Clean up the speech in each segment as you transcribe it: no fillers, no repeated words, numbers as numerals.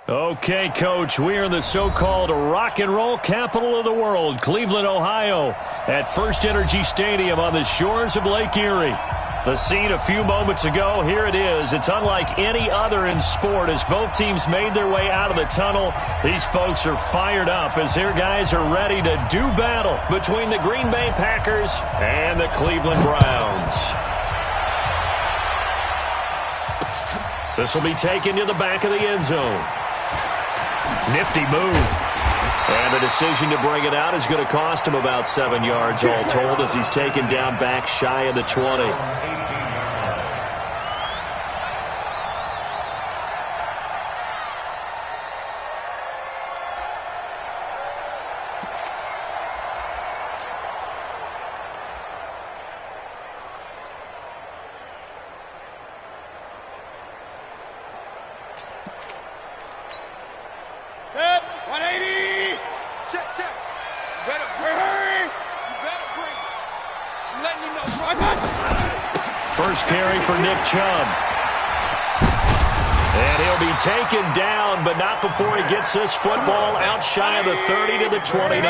Okay, Coach, we are in the so-called rock and roll capital of the world, Cleveland, Ohio, at First Energy Stadium on the shores of Lake Erie. The scene a few moments ago, here it is. It's unlike any other in sport as both teams made their way out of the tunnel. These folks are fired up as their guys are ready to do battle between the Green Bay Packers and the Cleveland Browns. This will be taken to the back of the end zone. Nifty move. And the decision to bring it out is going to cost him about 7 yards all told as he's taken down back shy of the 20. First carry for Nick Chubb. And he'll be taken down, but not before he gets this football out shy of the 30 to the 29.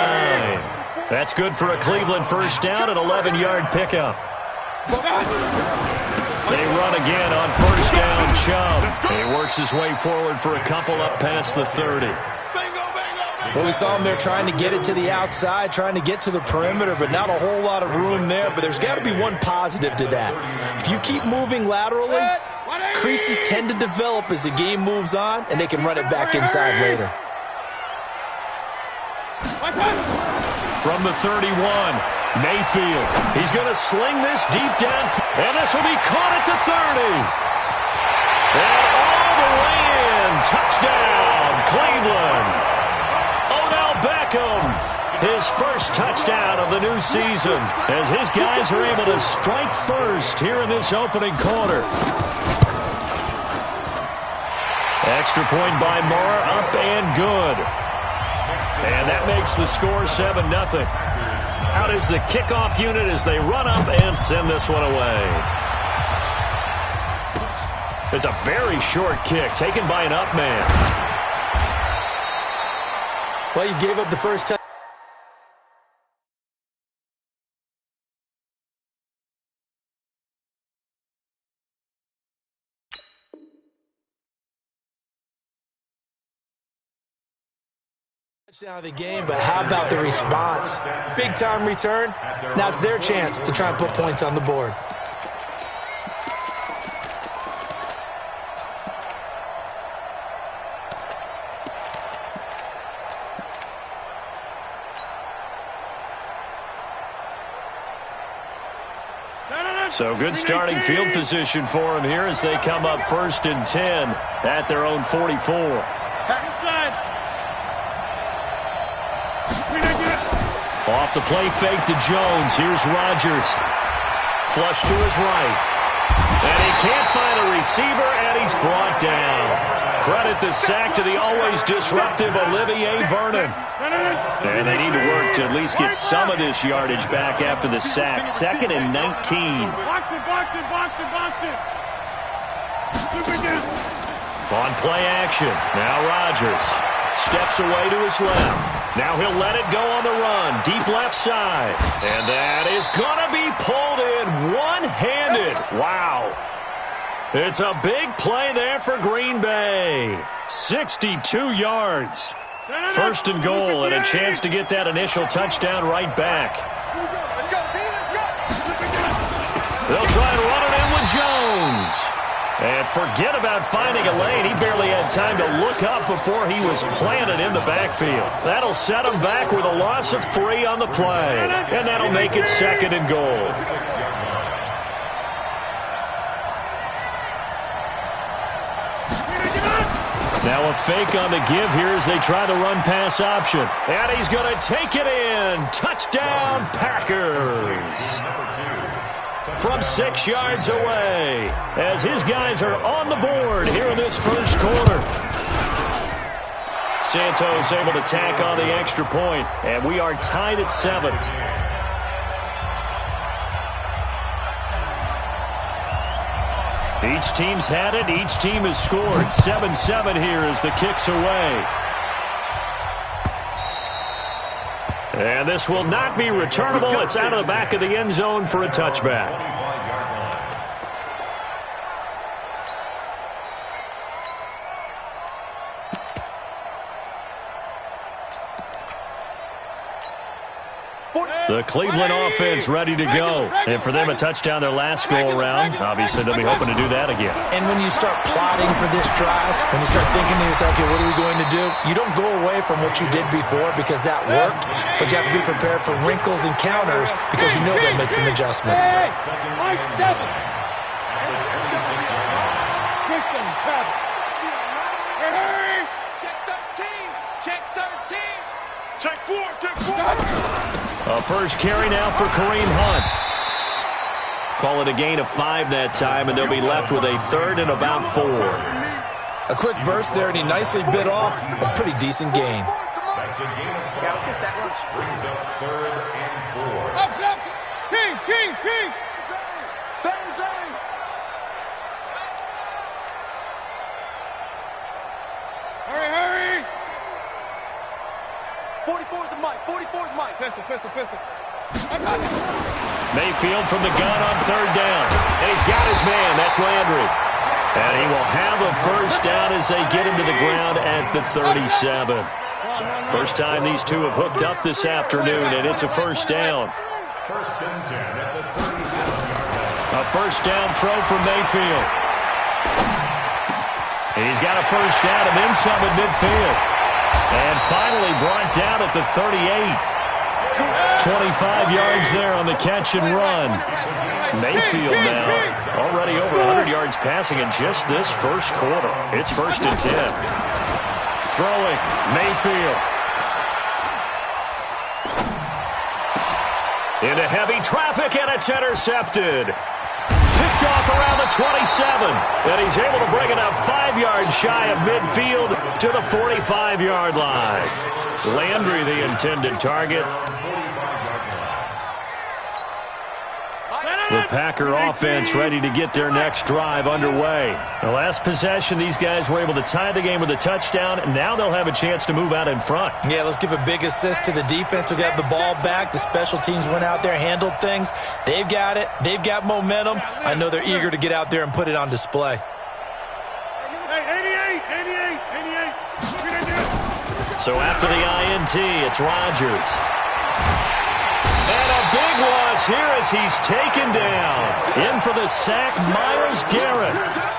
That's good for a Cleveland first down, an 11-yard pickup. They run again on first down, Chubb. And he works his way forward for a couple up past the 30. Well, we saw him there trying to get it to the outside, trying to get to the perimeter, but not a whole lot of room there. But there's got to be one positive to that. If you keep moving laterally, creases tend to develop as the game moves on, and they can run it back inside later. From the 31, Mayfield. He's going to sling this deep down, and this will be caught at the 30. And all the way in. Touchdown, Cleveland. Beckham, his first touchdown of the new season as his guys are able to strike first here in this opening quarter. Extra point by Moore, up and good. And that makes the score 7-0. Out is the kickoff unit as they run up and send this one away. It's a very short kick taken by an up man. Well, you gave up the first time. Touchdown of the game, but how about the response? Big time return. Now it's their chance to try and put points on the board. So good starting field position for them here as they come up 1st and 10 at their own 44. Off the play fake to Jones. Here's Rodgers. Flush to his right. And he can't find a receiver, and he's brought down. Credit the sack to the always disruptive Olivier Vernon. And they need to work to at least get some of this yardage back after the sack. 2nd and 19. On play action. Now Rodgers steps away to his left. Now he'll let it go on the run. Deep left side. And that is going to be pulled in one-handed. Wow. It's a big play there for Green Bay. 62 yards. 1st and goal and a chance to get that initial touchdown right back. They'll try and run it in with Jones. And forget about finding a lane. He barely had time to look up before he was planted in the backfield. That'll set him back with a loss of 3 on the play. And that'll make it 2nd and goal. Now a fake on the give here as they try the run-pass option. And he's going to take it in. Touchdown, Packers. From 6 yards away as his guys are on the board here in this first quarter. Santos able to tack on the extra point, and we are tied at 7. Each team's had it. Each team has scored. 7-7 here as the kick's away. And this will not be returnable. It's out of the back of the end zone for a touchback. The Cleveland offense ready to go. And for them, a touchdown their last go-around. Obviously, they'll be hoping to do that again. And when you start plotting for this drive, when you start thinking to yourself, okay, what are we going to do? You don't go away from what you did before because that worked, but you have to be prepared for wrinkles and counters because you know they'll make some adjustments. Check 4. A first carry now for Kareem Hunt. Call it a gain of 5 that time, and they'll be left with a 3rd and about 4. A quick burst there, and he nicely bit off a pretty decent gain. Yeah, let's get sack lunch. Brings up 3rd and 4. King. Hurry. 44's the mic. Pistol. Mayfield from the gun on 3rd down. And he's got his man. That's Landry. And he will have a first down as they get him to the ground at the 37. First time these two have hooked up this afternoon, and it's a first down. 1st and 10 at the 37-yard line. A first down throw from Mayfield. He's got a first down and then some at midfield. And finally brought down at the 38. 25 yards there on the catch and run. Mayfield now already over 100 yards passing in just this first quarter. It's 1st and 10. Throwing, Mayfield. Into heavy traffic, and it's intercepted. Picked off around the 27, and he's able to bring it up 5 yards shy of midfield to the 45-yard line. Landry, the intended target. The Packer offense ready to get their next drive underway. The last possession, these guys were able to tie the game with a touchdown, and now they'll have a chance to move out in front. Yeah, let's give a big assist to the defense who got the ball back. The special teams went out there, handled things. They've got it. They've got momentum. I know they're eager to get out there and put it on display. So after the INT, it's Rodgers. And a big loss here as he's taken down. In for the sack, Myles Garrett.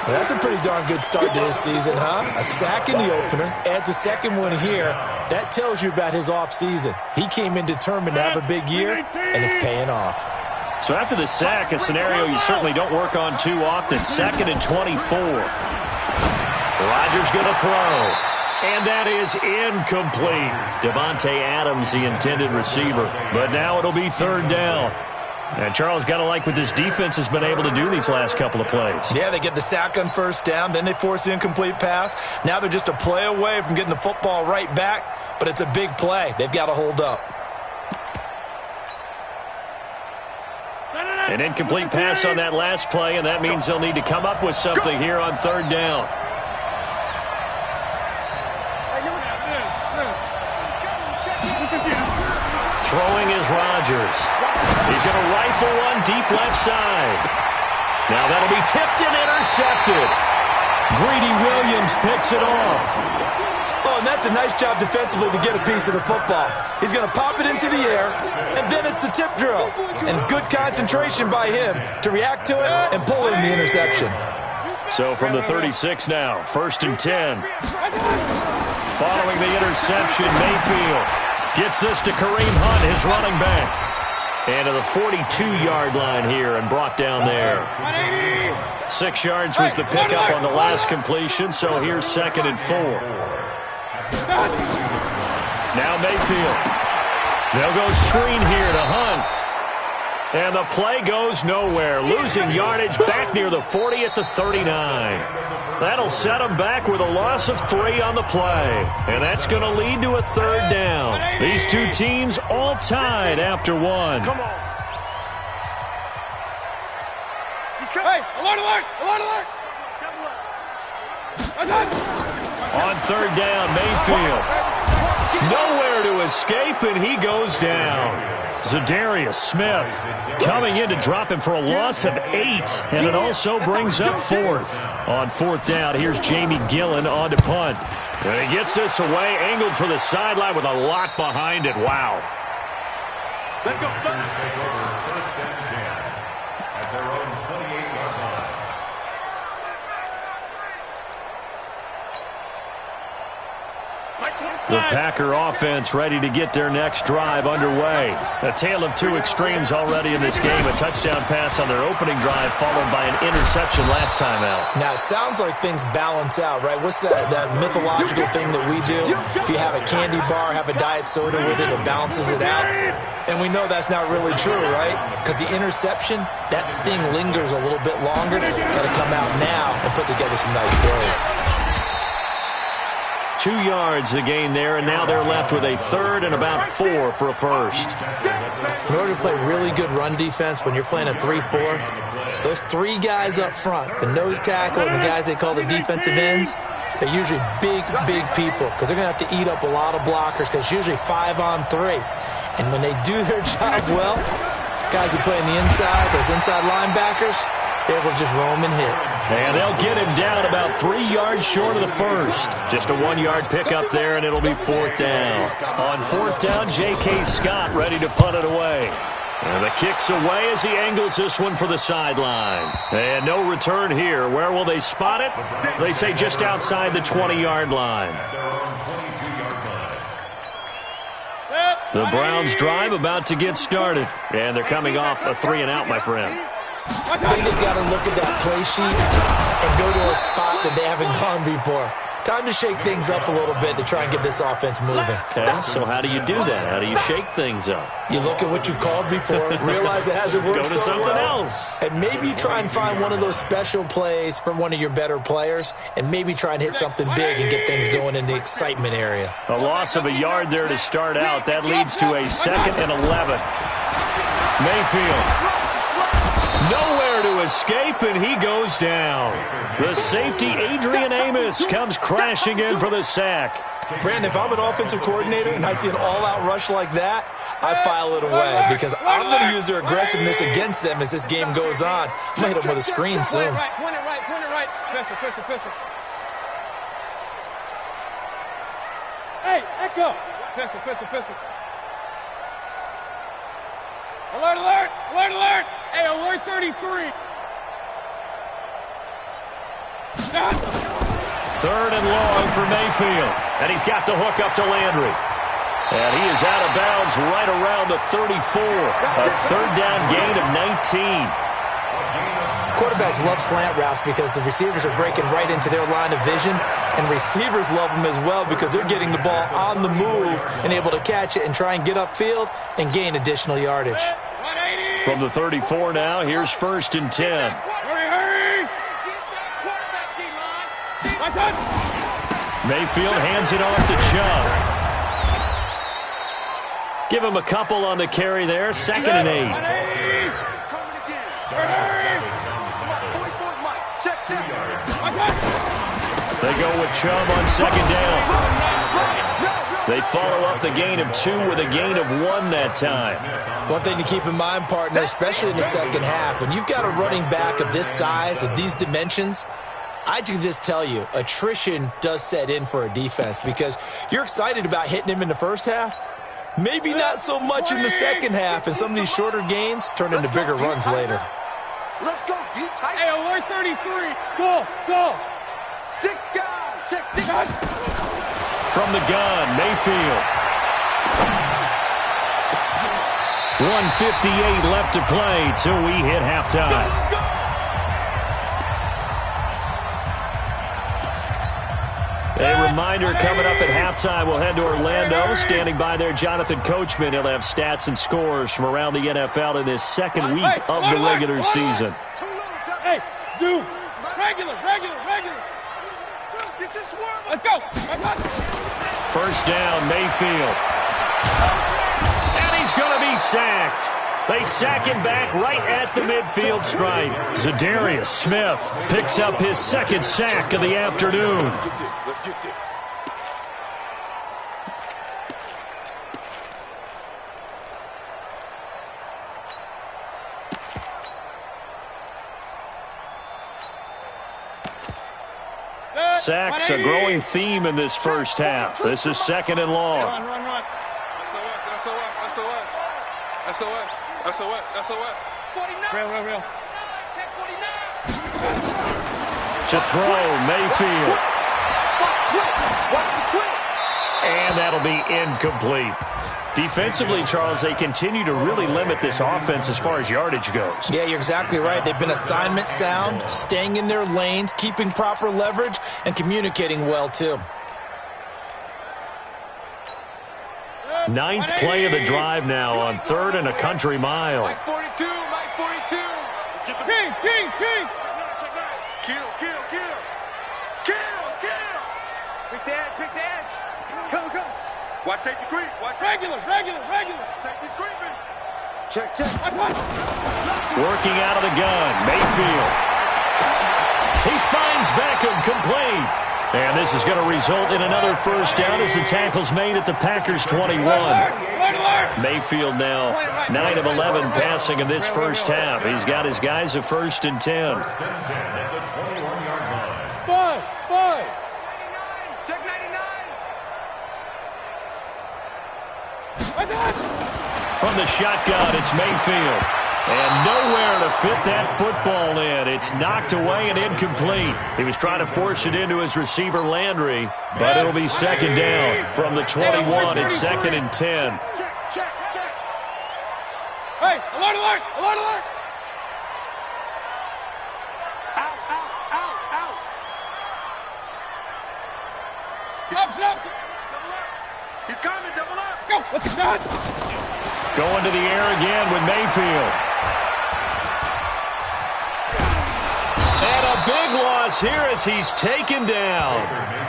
Well, that's a pretty darn good start to his season, huh? A sack in the opener, adds a second one here. That tells you about his offseason. He came in determined to have a big year, and it's paying off. So after the sack, a scenario you certainly don't work on too often. 2nd and 24. Rodgers going to throw. And that is incomplete. Devontae Adams, the intended receiver. But now it'll be 3rd down. And Charles, got to like what this defense has been able to do these last couple of plays. Yeah, they get the sack on 1st down, then they force the incomplete pass. Now they're just a play away from getting the football right back, but it's a big play. They've got to hold up. An incomplete pass on that last play, and that means they'll need to come up with something here on 3rd down. Throwing is Rodgers. He's going to rifle one deep left side. Now that'll be tipped and intercepted. Greedy Williams picks it off. Oh, and that's a nice job defensively to get a piece of the football. He's going to pop it into the air, and then it's the tip drill. And good concentration by him to react to it and pull in the interception. So from the 36 now, 1st and 10. Following the interception, Mayfield gets this to Kareem Hunt, his running back. And to the 42-yard line here and brought down there. 6 yards was the pickup on the last completion, so here's 2nd and 4. Now Mayfield. They'll go screen here to Hunt. And the play goes nowhere. Losing yardage back near the 40 at the 39. That'll set them back with a loss of 3 on the play. And that's going to lead to a 3rd down. These two teams all tied after 1. Come on. Hey, alert! On third down, Mayfield. Nowhere to escape, and he goes down. Zadarius Smith coming in to drop him for a loss of 8, and it also brings up fourth. On fourth down, here's Jamie Gillen on to punt. And he gets this away, angled for the sideline with a lot behind it. Wow. Let's go. Take over first and 10 at their own 28-yard line. The Packer offense ready to get their next drive underway. A tale of two extremes already in this game. A touchdown pass on their opening drive followed by an interception last time out. Now, it sounds like things balance out, right? What's that mythological thing that we do? If you have a candy bar, have a diet soda with it, it balances it out. And we know that's not really true, right? Because the interception, that sting lingers a little bit longer. Got to come out now and put together some nice plays. 2 yards the gain there, and now they're left with a third and about 4 for a first. In order to play really good run defense when you're playing a 3-4, those 3 guys up front, the nose tackle and the guys they call the defensive ends, they're usually big people because they're going to have to eat up a lot of blockers because it's usually 5 on 3. And when they do their job well, guys who play on the inside, those inside linebackers, they're able to just roam and hit. And they'll get him down about 3 yards short of the first. Just a 1-yard pickup there, and it'll be fourth down. On fourth down, J.K. Scott ready to punt it away. And the kick's away as he angles this one for the sideline. And no return here. Where will they spot it? They say just outside the 20-yard line. The Browns drive about to get started. And they're coming off a 3-and-out, my friend. I think they've got to look at that play sheet and go to a spot that they haven't gone before. Time to shake things up a little bit to try and get this offense moving. Okay, so how do you do that? How do you shake things up? You look at what you've called before, realize it hasn't worked Go to so something well, else. and maybe try and find one of those special plays from one of your better players, and maybe try and hit something big and get things going in the excitement area. A loss of a yard there to start out. That leads to a 2nd and 11. Mayfield. Nowhere to escape, and he goes down. The safety, Adrian Amos, comes crashing in for the sack. Brandon, if I'm an offensive coordinator and I see an all-out rush like that, I file it away because I'm going to use their aggressiveness against them as this game goes on. I'm going to hit them with a screen soon. Point it right. Pistol. Hey, echo. Pistol. Alert. Hey, alert 33. Third and long for Mayfield. And he's got the hook up to Landry. And he is out of bounds right around the 34. A third down gain of 19. Quarterbacks love slant routes because the receivers are breaking right into their line of vision, and receivers love them as well because they're getting the ball on the move and able to catch it and try and get upfield and gain additional yardage. From the 34 now, here's 1st and 10. Hurry! Mayfield hands it off to Chubb. Give him a couple on the carry there. 2nd and 8. They go with Chubb on 2nd down. They follow up the gain of 2 with a gain of 1 that time. One thing to keep in mind, partner, especially in the second half, when you've got a running back of this size, of these dimensions, I can just tell you, attrition does set in for a defense because you're excited about hitting him in the first half. Maybe not so much in the second half, and some of these shorter gains turn into bigger runs later. Let's go, deep tight. Hey, alert 33. Go. 6 guys. Check 6 guys. From the gun, Mayfield. 1:58 left to play till we hit halftime. A reminder coming up at halftime, we'll head to Orlando. Standing by there, Jonathan Coachman. He'll have stats and scores from around the NFL in this second week of the regular season. Hey, zoom. Regular. Let's go. First down, Mayfield. And he's going to be sacked. They sack him back right at the midfield stripe. Zadarius Smith picks up his second sack of the afternoon. Let's get this. Sacks a growing theme in this first half. This is second and long. Run. SOS. 49. Real. Check 49. To throw, Mayfield. And that'll be incomplete. Defensively, Charles, they continue to really limit this offense as far as yardage goes. Yeah, you're exactly right. They've been assignment sound, staying in their lanes, keeping proper leverage, and communicating well, too. Ninth play of the drive now on 3rd and a country mile. Mike 42. Let's get the King. Kill. Pick the edge. Come. Watch safety creep. Regular. Safety's creeping. Check. Working out of the gun, Mayfield. He finds Beckham complete. And this is going to result in another first down as the tackle's made at the Packers' 21. Mayfield now 9 of 11 passing in this first half. He's got his guys at 1st and 10. First and 10 at the 21-yard line. Five. Check 99. From the shotgun, it's Mayfield. And nowhere to fit that football in. It's knocked away and incomplete. He was trying to force it into his receiver, Landry, but it'll be second down. From the 21, it's 2nd and 10. Check. Hey, alert. Out. Stop. Double up. He's coming, double up. Go, let's go. Going to the air again with Mayfield. And a big loss here as he's taken down.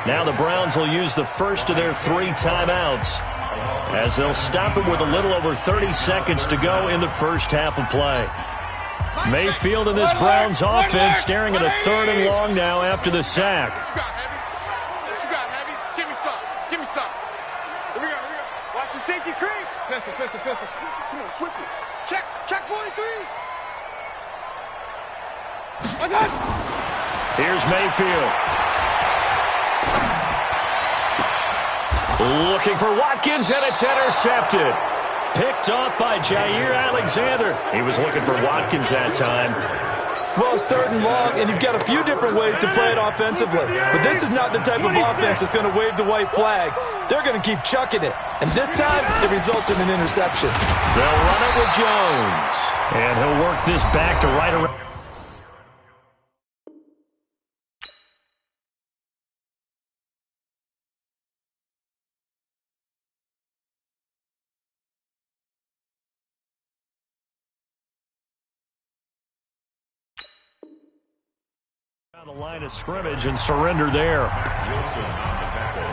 Now the Browns will use the first of their 3 timeouts as they'll stop him with a little over 30 seconds to go in the first half of play. Mayfield and this Browns offense staring at a 3rd and long now after the sack. What you got, Heavy? Give me some. Here we go. Watch the safety creep. Pistol. Come on, switch it. Check 43. Here's Mayfield. Looking for Watkins, and it's intercepted. Picked off by Jair Alexander. He was looking for Watkins that time. Well, it's 3rd and long, and you've got a few different ways to play it offensively. But this is not the type of offense that's going to wave the white flag. They're going to keep chucking it. And this time, it results in an interception. They'll run it with Jones. And he'll work this back to right around. The line of scrimmage and surrender there. Wilson on the tackle.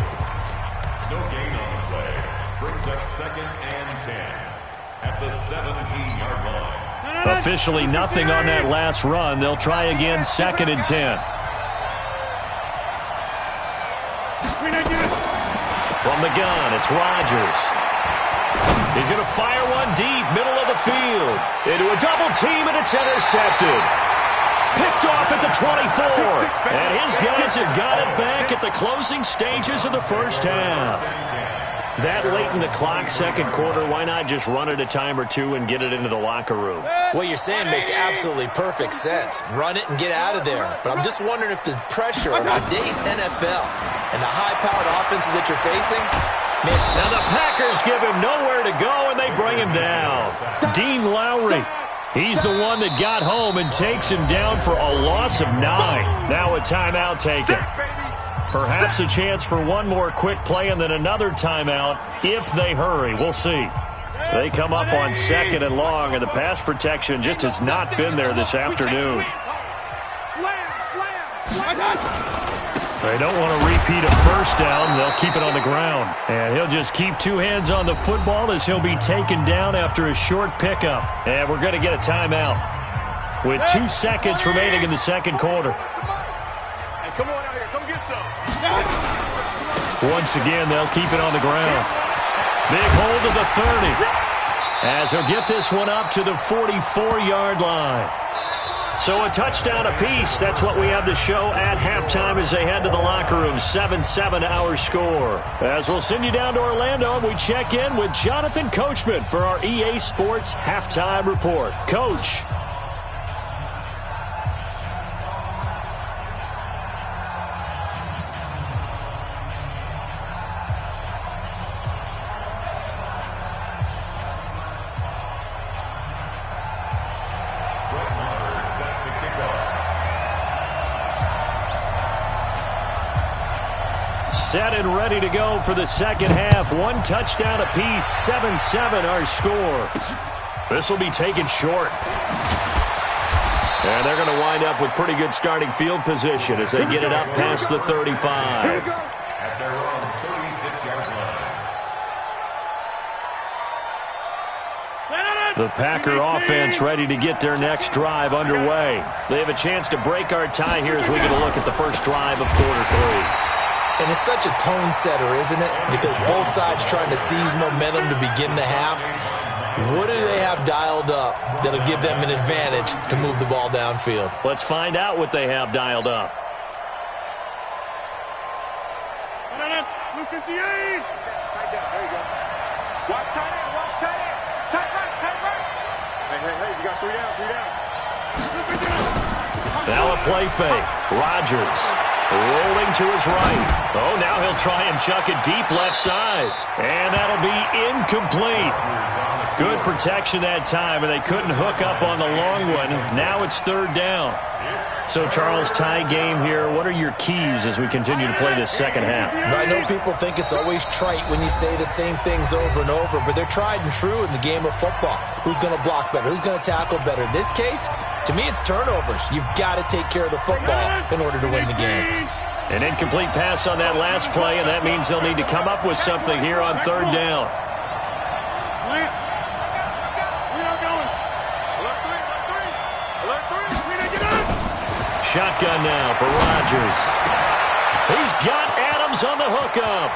No gain on the play. Brings up 2nd and 10 at the 17-yard line. Officially nothing on that last run. They'll try again 2nd and 10. From the gun, it's Rodgers. He's going to fire one deep, middle of the field. Into a double team, and it's intercepted. Picked off at the 24. And his guys have got it back at the closing stages of the first half. That late in the clock, second quarter, why not just run it a time or two and get it into the locker room? What you're saying makes absolutely perfect sense. Run it and get out of there. But I'm just wondering if the pressure of today's NFL and the high-powered offenses that you're facing, man. Now the Packers give him nowhere to go, and they bring him down. Dean Lowry. He's the one that got home and takes him down for a loss of 9. Now a timeout taken. Perhaps a chance for one more quick play and then another timeout if they hurry. We'll see. They come up on 2nd and long, and the pass protection just has not been there this afternoon. They don't want to repeat a first down. They'll keep it on the ground. And he'll just keep two hands on the football as he'll be taken down after a short pickup. And we're going to get a timeout with 2 seconds remaining in the second quarter. Hey, come on out here. Come get some. Once again, they'll keep it on the ground. Big hold of the 30. As he'll get this one up to the 44-yard line. So a touchdown apiece. That's what we have to show at halftime as they head to the locker room. 7-7 our score. As we'll send you down to Orlando, we check in with Jonathan Coachman for our EA Sports Halftime Report. Coach. Set and ready to go for the second half. One touchdown apiece, 7-7 our score. This will be taken short. And they're going to wind up with pretty good starting field position as they get it up past the 35. At their own 36-yard line. The Packer offense ready to get their next drive underway. They have a chance to break our tie here as we get a look at the first drive of quarter 3. And it's such a tone setter, isn't it? Because both sides trying to seize momentum to begin the half. What do they have dialed up that'll give them an advantage to move the ball downfield? Let's find out what they have dialed up. Blue 58. Tight down. There you go. Watch tight end. Watch tight end. Tight right. Tight right. Hey. You got 3 down. 3 down. Now a play fake. Rodgers. Rolling to his right. Oh, now he'll try and chuck it deep left side. And that'll be incomplete. Good protection that time, and they couldn't hook up on the long one. Now it's third down. So, Charles, tie game here. What are your keys as we continue to play this second half? I know people think it's always trite when you say the same things over and over, but they're tried and true in the game of football. Who's going to block better? Who's going to tackle better? In this case, to me, it's turnovers. You've got to take care of the football in order to win the game. An incomplete pass on that last play, and that means they'll need to come up with something here on third down. Shotgun now for Rodgers. He's got Adams on the hookup.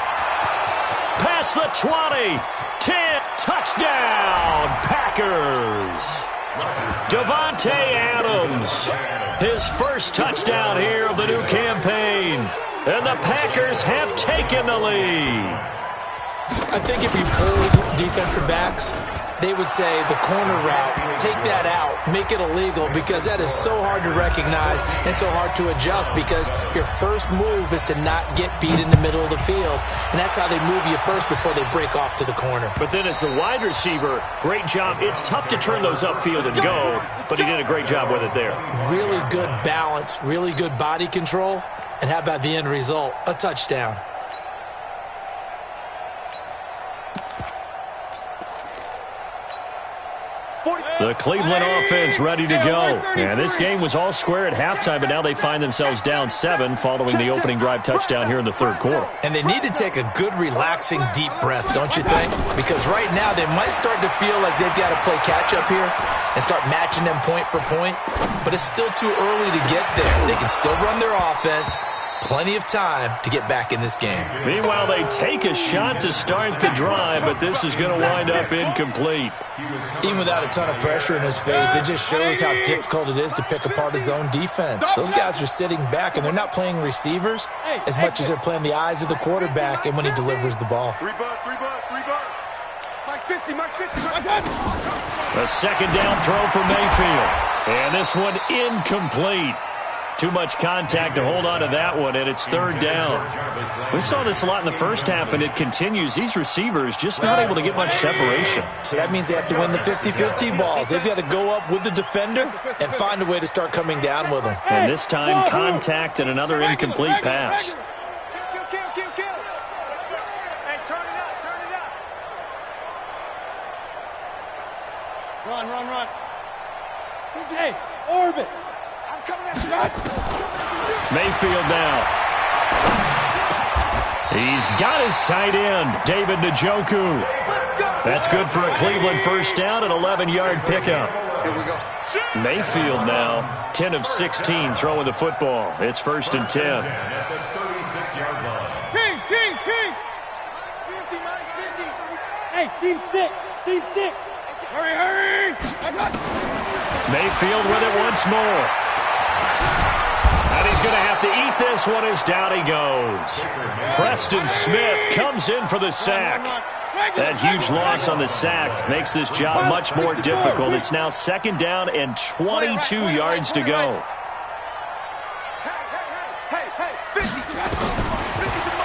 Past the 20. 10. Touchdown, Packers. Davante Adams. His first touchdown here of the new campaign. And the Packers have taken the lead. I think if you pulled defensive backs, they would say the corner route, take that out, make it illegal, because that is so hard to recognize and so hard to adjust, because your first move is to not get beat in the middle of the field. And that's how they move you first before they break off to the corner. But then as the wide receiver, great job. It's tough to turn those upfield and go, but he did a great job with it there. Really good balance, really good body control. And how about the end result? A touchdown. The Cleveland offense ready to go. And this game was all square at halftime, but now they find themselves down 7 following the opening drive touchdown here in the third quarter. And they need to take a good, relaxing, deep breath, don't you think? Because right now they might start to feel like they've got to play catch-up here and start matching them point for point. But it's still too early to get there. They can still run their offense. Plenty of time to get back in this game. Meanwhile, they take a shot to start the drive, but this is going to wind up incomplete. Even without a ton of pressure in his face, it just shows how difficult it is to pick apart his own defense. Those guys are sitting back, and they're not playing receivers as much as they're playing the eyes of the quarterback and when he delivers the ball. 3 bud. Mike 50. A second down throw for Mayfield. And this one incomplete. Too much contact to hold on to that one, and it's third down. We saw this a lot in the first half, and it continues. These receivers just not able to get much separation. So that means they have to win the 50-50 balls. They've got to go up with the defender and find a way to start coming down with them. And this time, contact and another incomplete pass. Kill. Hey, turn it up. Run. Hey, orbit. I'm coming after you. Mayfield now. He's got his tight end, David Njoku. That's good for a Cleveland first down and 11-yard pickup. Here we go. Mayfield now, 10 of 16 throwing the football. It's 1st and 10. At the 36-yard line. King. Minus 50. Hey, seam 6. Hurry. Mayfield with it once more. And he's going to have to eat this one as down he goes. Preston Smith comes in for the sack. That huge loss on the sack makes this job much more difficult. It's now 2nd down and 22 yards to go.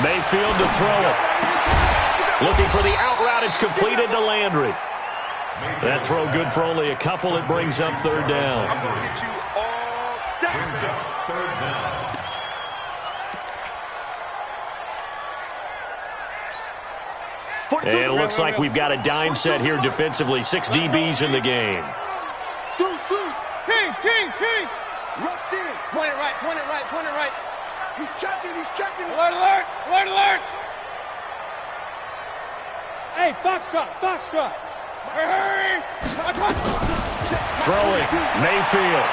Mayfield to throw it. Looking for the out route. It's completed to Landry. That throw good for only a couple. It brings up 3rd down. I'm going to hit you all day. Brings up 3rd down. And it looks like we've got a dime set here defensively. 6 DBs in the game. King. Rush in. Point it right. He's checking. Alert. Hey, Foxtrot. Hurry. Throwing. Mayfield.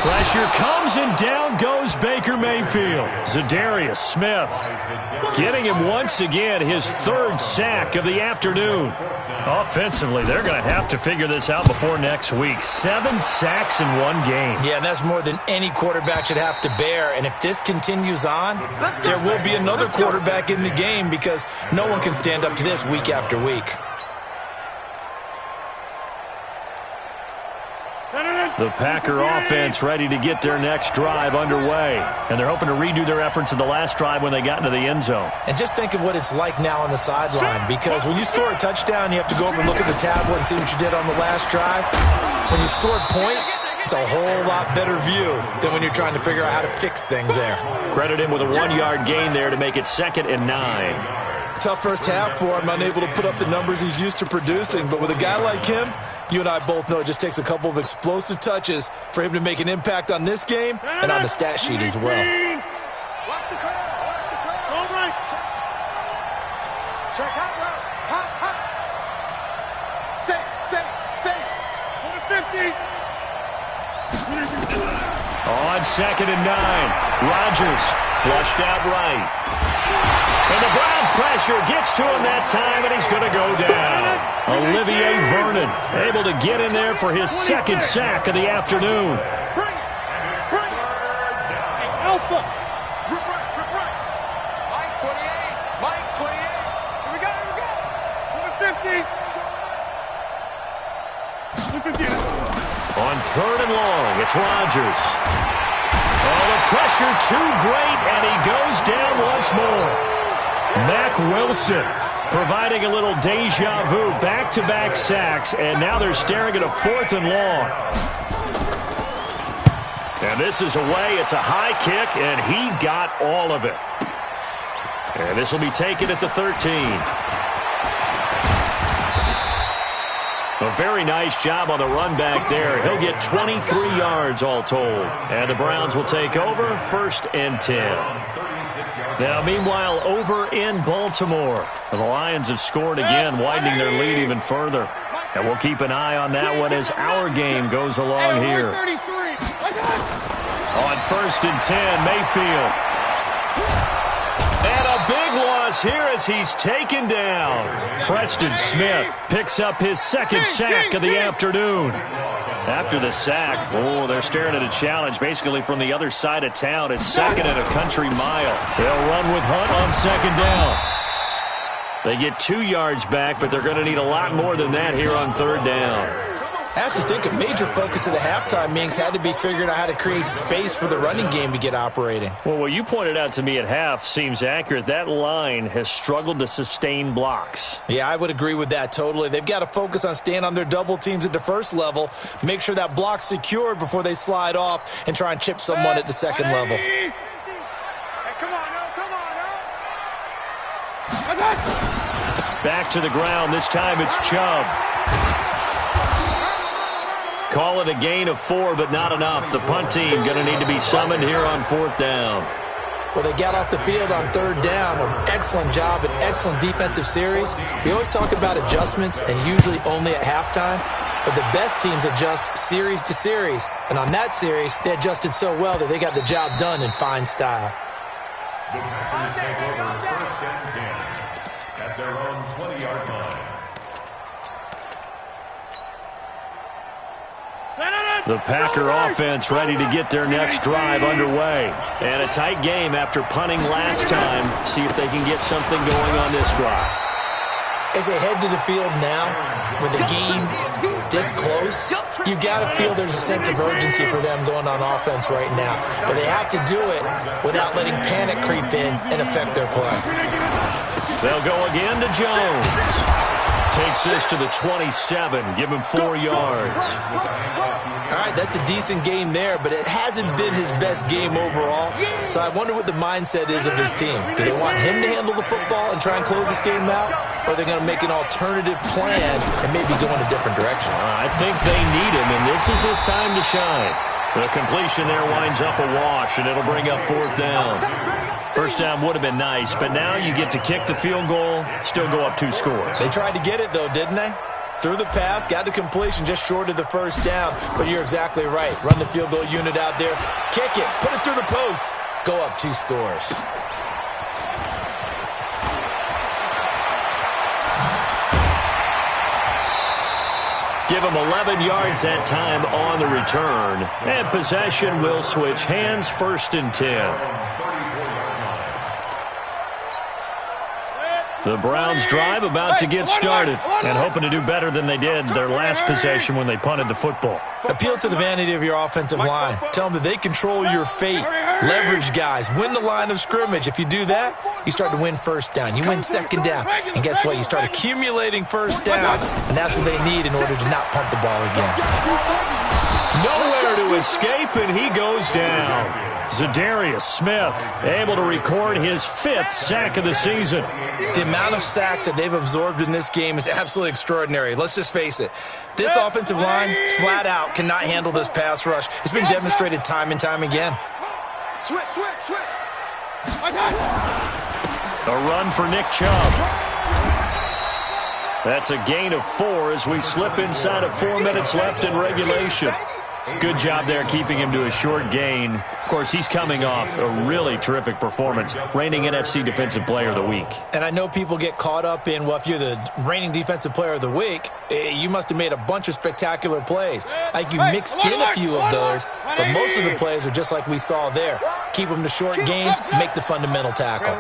Pressure comes and down goes Baker Mayfield. Za'Darius Smith getting him once again, his 3rd sack of the afternoon. Offensively, they're going to have to figure this out before next week. 7 sacks in one game. Yeah, and that's more than any quarterback should have to bear. And if this continues on, there will be another quarterback in the game because no one can stand up to this week after week. The Packer offense ready to get their next drive underway. And they're hoping to redo their efforts in the last drive when they got into the end zone. And just think of what it's like now on the sideline, because when you score a touchdown, you have to go over and look at the tablet and see what you did on the last drive. When you scored points, it's a whole lot better view than when you're trying to figure out how to fix things there. Credit him with a 1-yard gain there to make it 2nd and 9. Tough first half for him, unable to put up the numbers he's used to producing. But with a guy like him, you and I both know it just takes a couple of explosive touches for him to make an impact on this game and on the stat sheet as well. Watch the curve. All right. Check out route. Hot. Say. 50. On 2nd and 9, Rodgers flushed out right. And the Browns pressure gets to him that time, and he's going to go down. Olivier Vernon able to get in there for his 2nd sack of the afternoon. Bring it. Hey, Alpha. Rip right. Mike 28. Here we go. Number 50. On 3rd and long, it's Rodgers. Oh, the pressure too great, and he goes down once more. Mack Wilson providing a little deja vu, back-to-back sacks, and now they're staring at a 4th and long. And this is away. It's a high kick, and he got all of it. And this will be taken at the 13. A very nice job on the run back there. He'll get 23 yards all told. And the Browns will take over 1st and 10. Now, meanwhile, over in Baltimore, the Lions have scored again, widening their lead even further. And we'll keep an eye on that one as our game goes along here. On 1st and 10, Mayfield. And a big loss here as he's taken down. Preston Smith picks up his 2nd sack of the afternoon. After the sack, they're staring at a challenge basically from the other side of town. It's 2nd and a country mile. They'll run with Hunt on 2nd down. They get 2 yards back, but they're going to need a lot more than that here on 3rd down. I have to think a major focus of the halftime meetings had to be figuring out how to create space for the running game to get operating. Well, what you pointed out to me at half seems accurate. That line has struggled to sustain blocks. Yeah, I would agree with that totally. They've got to focus on staying on their double teams at the first level, make sure that block's secured before they slide off and try and chip someone at the second level. Hey, come on now. Back to the ground. This time it's Chubb. Call it a gain of 4, but not enough. The punt team going to need to be summoned here on 4th down. Well, they got off the field on third down. An excellent job, an excellent defensive series. We always talk about adjustments, and usually only at halftime. But the best teams adjust series to series. And on that series, they adjusted so well that they got the job done in fine style. The Packers take over first and 10 at their own 20-yard line. The Packer offense ready to get their next drive underway. And a tight game after punting last time. See if they can get something going on this drive. As they head to the field now, with the game this close, you've got to feel there's a sense of urgency for them going on offense right now. But they have to do it without letting panic creep in and affect their play. They'll go again to Jones. Takes this to the 27. Give him 4 yards. All right, that's a decent game there, but it hasn't been his best game overall. So I wonder what the mindset is of his team. Do they want him to handle the football and try and close this game out? Or are they going to make an alternative plan and maybe go in a different direction? I think they need him, and this is his time to shine. The completion there winds up a wash, and it'll bring up 4th down. First down would have been nice, but now you get to kick the field goal, still go up 2 scores. They tried to get it, though, didn't they? Threw the pass, got the completion just short of the first down, but you're exactly right. Run the field goal unit out there, kick it, put it through the post, go up 2 scores. Give him 11 yards that time on the return. And possession will switch hands, 1st and 10. The Browns drive about to get started and hoping to do better than they did their last possession when they punted the football. Appeal to the vanity of your offensive line. Tell them that they control your fate. Leverage guys. Win the line of scrimmage. If you do that, you start to win first down. You win second down. And guess what? You start accumulating first downs, and that's what they need in order to not punt the ball again. Nowhere to escape, and he goes down. Zadarius Smith able to record his 5th sack of the season. The amount of sacks that they've absorbed in this game is absolutely extraordinary. Let's just face it. This offensive line, flat out, cannot handle this pass rush. It's been demonstrated time and time again. Switch. A run for Nick Chubb. That's a gain of 4 as we slip inside of 4 minutes left in regulation. Good job there keeping him to a short gain. Of course, he's coming off a really terrific performance, reigning NFC Defensive Player of the Week. And I know people get caught up in, well, if you're the reigning Defensive Player of the Week, you must have made a bunch of spectacular plays. Like you mixed in a few of those, but most of the plays are just like we saw there. Keep them to short gains, make the fundamental tackle.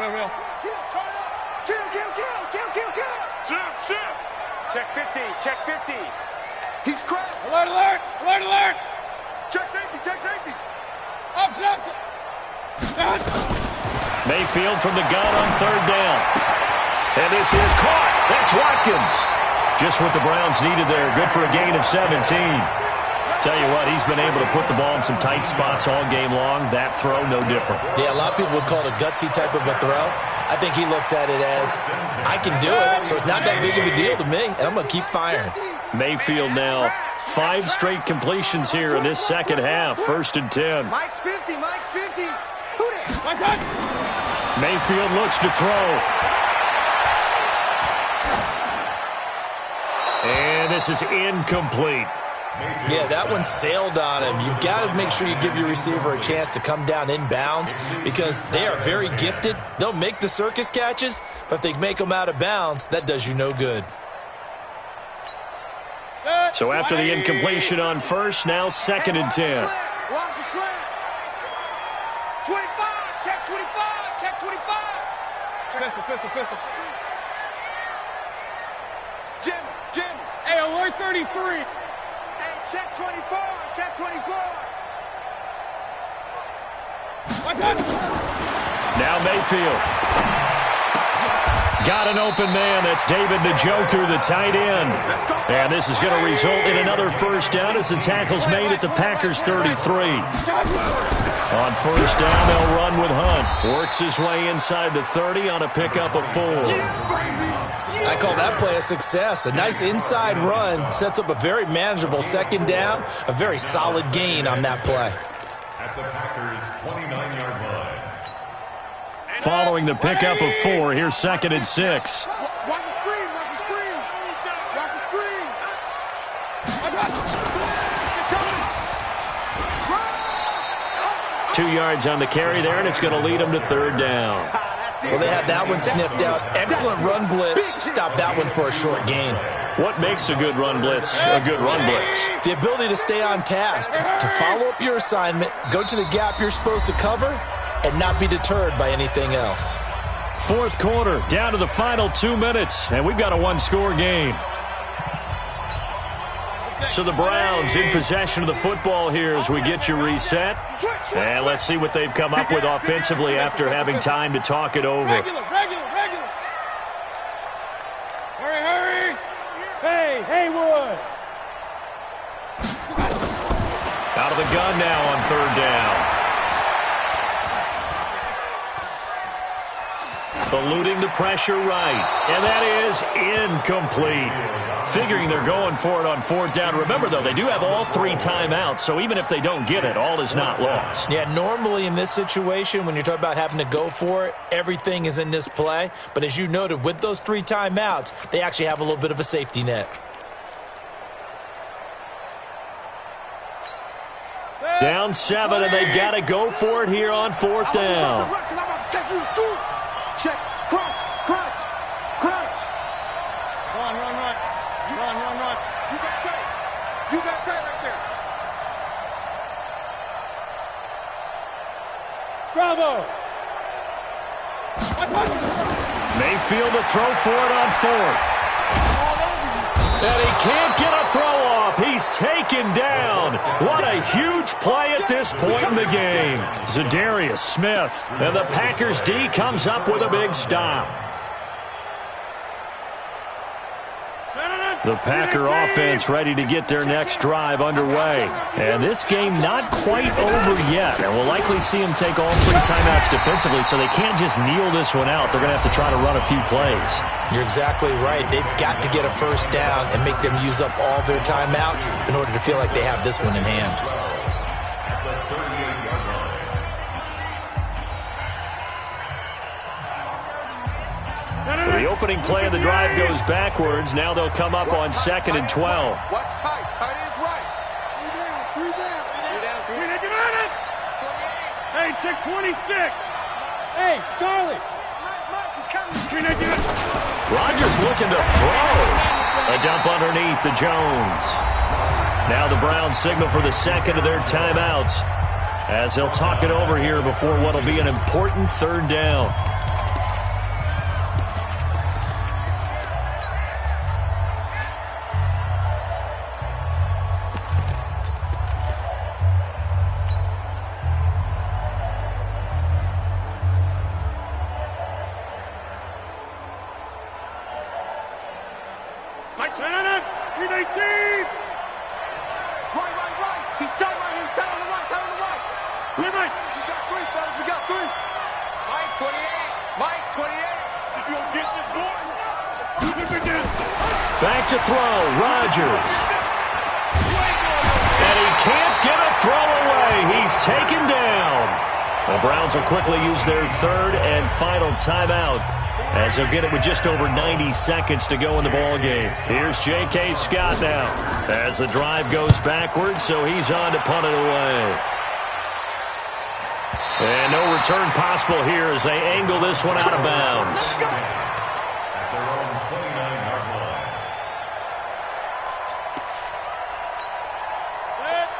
Check 50. He's crashed. Alert. Check safety. Mayfield from the gun on 3rd down. And this is caught. That's Watkins. Just what the Browns needed there. Good for a gain of 17. Tell you what, he's been able to put the ball in some tight spots all game long. That throw, no different. Yeah, a lot of people would call it a gutsy type of a throw. I think he looks at it as, I can do it, so it's not that big of a deal to me, and I'm going to keep firing. Mayfield now 5 straight completions here in this second half. 1st and 10. Mike's 50. Who did? Mayfield looks to throw. And this is incomplete. Yeah, that one sailed on him. You've got to make sure you give your receiver a chance to come down inbounds because they are very gifted. They'll make the circus catches, but if they make them out of bounds, that does you no good. So after the incompletion on 1st, now 2nd and 10. Watch the slant. 25. Check 25. Pistol. Jim. Hey, alert 33. Check 24. Now Mayfield. Got an open man. That's David Njoku, the tight end. And this is going to result in another 1st down as the tackle's made at the Packers' 33. On 1st down, they'll run with Hunt. Works his way inside the 30 on a pickup of 4. I call that play a success. A nice inside run sets up a very manageable 2nd down. A very solid gain on that play. At the Packers' 29-yard line. following the pickup of 4. Here's 2nd and 6. Watch the screen. Watch the screen. Watch the screen. I got it. 2 yards on the carry there, and it's going to lead them to 3rd down. Well, they had that one sniffed out. Excellent run blitz. Stop that one for a short gain. What makes a good run blitz a good run blitz? The ability to stay on task, to follow up your assignment, go to the gap you're supposed to cover, and not be deterred by anything else. 4th quarter, down to the final 2 minutes, and we've got a 1-score game. So the Browns in possession of the football here as we get you reset. And let's see what they've come up with offensively after having time to talk it over. Regular. Hurry. Hey, Haywood. Out of the gun now on 3rd down. Eluding the pressure right. And that is incomplete. Figuring they're going for it on 4th down. Remember, though, they do have all 3 timeouts, so even if they don't get it, all is not lost. Yeah, normally in this situation, when you're talking about having to go for it, everything is in this play. But as you noted, with those 3 timeouts, they actually have a little bit of a safety net. Down 7, and they've got to go for it here on 4th down. Check, crunch. Run. You got tight right there. Bravo. Mayfield to throw for it on 4th. And he can't get a throw off. He's taken down. What a huge play at this point in the game. Zadarius Smith. And the Packers D comes up with a big stop. The Packer offense ready to get their next drive underway. And this game not quite over yet. And we'll likely see them take all 3 timeouts defensively, so they can't just kneel this one out. They're going to have to try to run a few plays. You're exactly right. They've got to get a 1st down and make them use up all their timeouts in order to feel like they have this one in hand. So the opening play of the drive goes backwards. Now they'll come up on 2nd and 12. Watch tight. Tight is right. 3 down. Hey, check 26. Hey, Charlie. Rodgers looking to throw. A dump underneath to Jones. Now the Browns signal for the 2nd of their timeouts as they'll talk it over here before what will be an important 3rd down. Back to throw, Rodgers. And he can't get a throw away. He's taken down. The Browns will quickly use their 3rd and final timeout as they'll get it with just over 90 seconds to go in the ballgame. Here's J.K. Scott now as the drive goes backwards, so he's on to punt it away. And no return possible here as they angle this one out of bounds.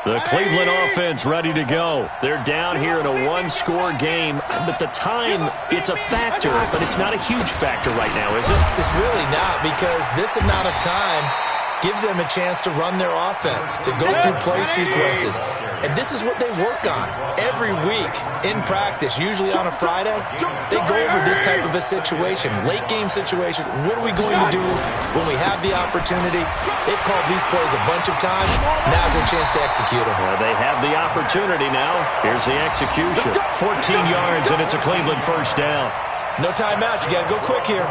The Cleveland offense ready to go. They're down here in a 1-score game, but the time, it's a factor, but it's not a huge factor right now, is it? It's really not, because this amount of time gives them a chance to run their offense, to go through play sequences. And this is what they work on every week in practice, usually on a Friday. They go over this type of a situation, late game situation. What are we going to do when we have the opportunity? They've called these plays a bunch of times. Now's their chance to execute them. Well, they have the opportunity now. Here's the execution. 14 yards, and it's a Cleveland 1st down. No timeout. You got to go quick here.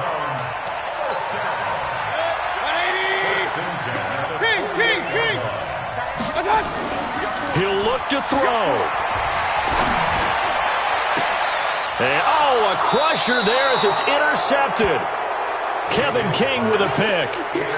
He'll look to throw. And, oh, a crusher there as it's intercepted. Kevin King with a pick.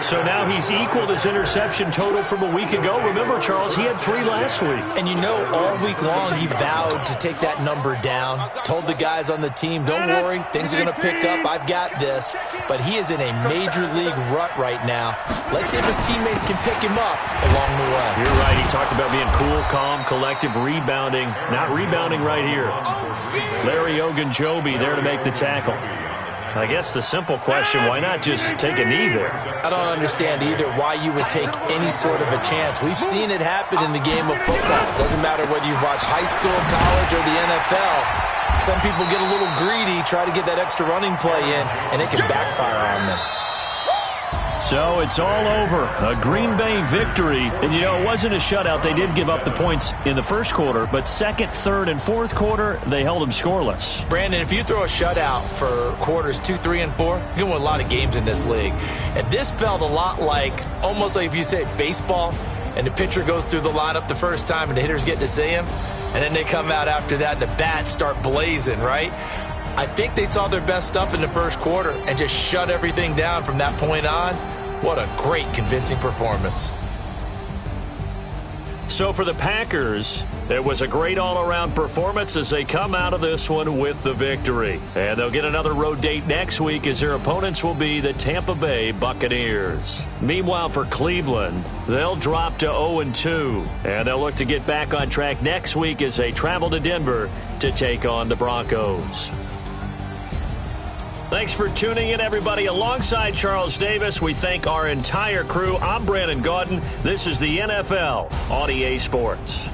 So now he's equaled his interception total from a week ago. Remember, Charles, he had 3 last week. And you know, all week long he vowed to take that number down. Told the guys on the team, don't worry, things are going to pick up. I've got this. But he is in a major league rut right now. Let's see if his teammates can pick him up along the way. You're right. He talked about being cool, calm, collective, rebounding. Not rebounding right here. Larry Ogunjobi there to make the tackle. I guess the simple question, why not just take a knee there? I don't understand either why you would take any sort of a chance. We've seen it happen in the game of football. It doesn't matter whether you watch high school, college, or the NFL. Some people get a little greedy, try to get that extra running play in, and it can backfire on them. So it's all over. A Green Bay victory. And, you know, it wasn't a shutout. They did give up the points in the first quarter, but second, third, and fourth quarter, they held them scoreless. Brandon, if you throw a shutout for quarters 2, 3, and 4, you can win a lot of games in this league. And this felt a lot like, almost like if you say baseball, and the pitcher goes through the lineup the first time and the hitters get to see him, and then they come out after that and the bats start blazing, right? I think they saw their best stuff in the first quarter and just shut everything down from that point on. What a great, convincing performance. So for the Packers, it was a great all-around performance as they come out of this one with the victory. And they'll get another road date next week as their opponents will be the Tampa Bay Buccaneers. Meanwhile, for Cleveland, they'll drop to 0-2. And they'll look to get back on track next week as they travel to Denver to take on the Broncos. Thanks for tuning in, everybody. Alongside Charles Davis, we thank our entire crew. I'm Brandon Gaudin. This is the NFL on EA Sports.